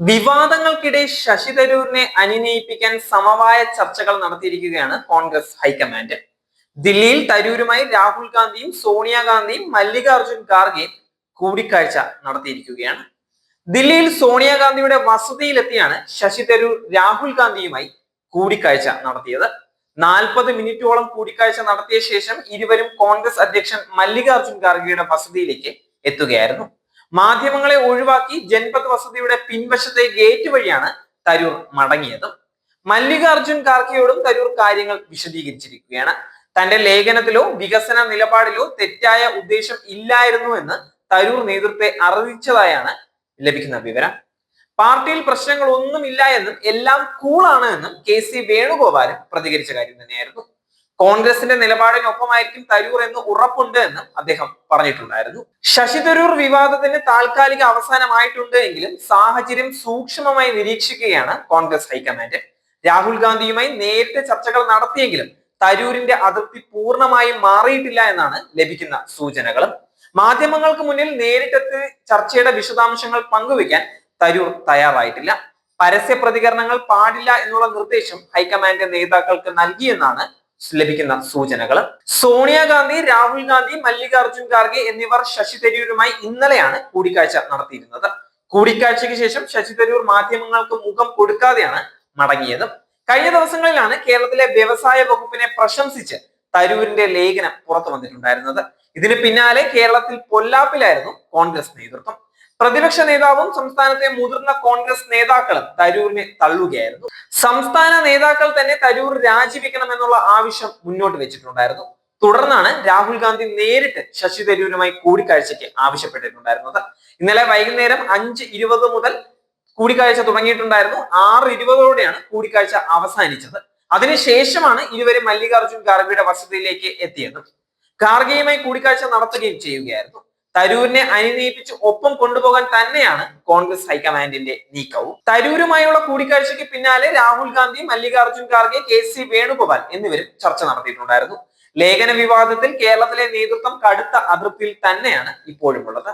വിവാദങ്ങൾക്കിടെ ശശി തരൂരിനെ അനുനയിപ്പിക്കാൻ സമവായ ചർച്ചകൾ നടത്തിയിരിക്കുകയാണ് കോൺഗ്രസ് ഹൈക്കമാൻഡ്. ദില്ലിയിൽ തരൂരുമായി രാഹുൽ ഗാന്ധിയും സോണിയാഗാന്ധിയും മല്ലികാർജുൻ ഖാർഗെയും കൂടിക്കാഴ്ച നടത്തിയിരിക്കുകയാണ്. ദില്ലിയിൽ സോണിയാഗാന്ധിയുടെ വസതിയിലെത്തിയാണ് ശശി തരൂർ രാഹുൽ ഗാന്ധിയുമായി കൂടിക്കാഴ്ച നടത്തിയത്. 40 മിനിറ്റോളം കൂടിക്കാഴ്ച നടത്തിയ ശേഷം ഇരുവരും കോൺഗ്രസ് അധ്യക്ഷൻ മല്ലികാർജുൻ ഖാർഗെയുടെ വസതിയിലേക്ക് എത്തുകയായിരുന്നു. മാധ്യമങ്ങളെ ഒഴിവാക്കി ജൻപത് വസതിയുടെ പിൻവശത്തെ ഗേറ്റ് വഴിയാണ് തരൂർ മടങ്ങിയത്. മല്ലികാർജുൻ ഖാർഗെയോടും തരൂർ കാര്യങ്ങൾ വിശദീകരിച്ചിരിക്കുകയാണ്. തന്റെ ലേഖനത്തിലോ വികസന നിലപാടിലോ തെറ്റായ ഉദ്ദേശം ഇല്ലായിരുന്നു എന്ന് തരൂർ നേതൃത്വത്തെ അറിയിച്ചതായാണ് ലഭിക്കുന്ന വിവരം. പാർട്ടിയിൽ പ്രശ്നങ്ങൾ ഒന്നുമില്ല എന്നും എല്ലാം കൂളാണ് എന്നും KC വേണുഗോപാലും പ്രതികരിച്ച കാര്യം തന്നെയായിരുന്നു. കോൺഗ്രസിന്റെ നിലപാടിനൊപ്പമായിരിക്കും തരൂർ എന്ന് ഉറപ്പുണ്ട് എന്നും അദ്ദേഹം പറഞ്ഞിട്ടുണ്ടായിരുന്നു. ശശി തരൂർ വിവാദത്തിന് താൽക്കാലിക അവസാനമായിട്ടുണ്ട് എങ്കിലും സാഹചര്യം സൂക്ഷ്മമായി നിരീക്ഷിക്കുകയാണ് കോൺഗ്രസ് ഹൈക്കമാൻഡ്. രാഹുൽ ഗാന്ധിയുമായി നേരിട്ട് ചർച്ചകൾ നടത്തിയെങ്കിലും തരൂരിന്റെ അതൃപ്തി പൂർണ്ണമായും മാറിയിട്ടില്ല എന്നാണ് ലഭിക്കുന്ന സൂചനകളും. മാധ്യമങ്ങൾക്ക് മുന്നിൽ നേരിട്ടെത്തി ചർച്ചയുടെ വിശദാംശങ്ങൾ പങ്കുവയ്ക്കാൻ തരൂർ തയ്യാറായിട്ടില്ല. പരസ്യ പ്രതികരണങ്ങൾ പാടില്ല എന്നുള്ള നിർദ്ദേശം ഹൈക്കമാൻഡ് നേതാക്കൾക്ക് നൽകിയെന്നാണ് ലഭിക്കുന്ന സൂചനകൾ. സോണിയാഗാന്ധി, രാഹുൽ ഗാന്ധി, മല്ലികാർജുൻ ഖാർഗെ എന്നിവർ ശശി തരൂരുമായി ഇന്നലെയാണ് കൂടിക്കാഴ്ച നടത്തിയിരുന്നത്. കൂടിക്കാഴ്ചയ്ക്ക് ശേഷം ശശി തരൂർ മാധ്യമങ്ങൾക്ക് മുഖം കൊടുക്കാതെയാണ് മടങ്ങിയത്. കഴിഞ്ഞ ദിവസങ്ങളിലാണ് കേരളത്തിലെ വ്യവസായ വകുപ്പിനെ പ്രശംസിച്ച് തരൂരിന്റെ ലേഖനം പുറത്തു വന്നിട്ടുണ്ടായിരുന്നത്. ഇതിന് പിന്നാലെ കേരളത്തിൽ പൊല്ലാപ്പിലായിരുന്നു കോൺഗ്രസ് നേതൃത്വം. പ്രതിപക്ഷ നേതാവും സംസ്ഥാനത്തെ മുതിർന്ന കോൺഗ്രസ് നേതാക്കളും തരൂരിനെ തള്ളുകയായിരുന്നു. സംസ്ഥാന നേതാക്കൾ തന്നെ തരൂർ രാജിവെക്കണമെന്നുള്ള ആവശ്യം മുന്നോട്ട് വെച്ചിട്ടുണ്ടായിരുന്നു. തുടർന്നാണ് രാഹുൽ ഗാന്ധി നേരിട്ട് ശശി തരൂരുമായി കൂടിക്കാഴ്ചയ്ക്ക് ആവശ്യപ്പെട്ടിട്ടുണ്ടായിരുന്നത്. ഇന്നലെ വൈകുന്നേരം 5:20 മുതൽ കൂടിക്കാഴ്ച തുടങ്ങിയിട്ടുണ്ടായിരുന്നു. 6:20ഓടെയാണ് കൂടിക്കാഴ്ച അവസാനിച്ചത്. അതിനുശേഷമാണ് ഇരുവരും മല്ലികാർജുൻ ഖാർഗെയുടെ വസതിയിലേക്ക് എത്തിയത്. ഖാർഗെയുമായി കൂടിക്കാഴ്ച നടത്തുകയും ചെയ്യുകയായിരുന്നു. തരൂരിനെ അനുനയിപ്പിച്ച് ഒപ്പം കൊണ്ടുപോകാൻ തന്നെയാണ് കോൺഗ്രസ് ഹൈക്കമാൻഡിന്റെ നീക്കവും. തരൂരുമായുള്ള കൂടിക്കാഴ്ചയ്ക്ക് പിന്നാലെ രാഹുൽ ഗാന്ധി, മല്ലികാർജുൻ ഖാർഗെ, KC വേണുഗോപാൽ എന്നിവരും ചർച്ച നടത്തിയിട്ടുണ്ടായിരുന്നു. ലേഖന വിവാദത്തിൽ കേരളത്തിലെ നേതൃത്വം കടുത്ത അതൃപ്തിയിൽ തന്നെയാണ് ഇപ്പോഴും ഉള്ളത്.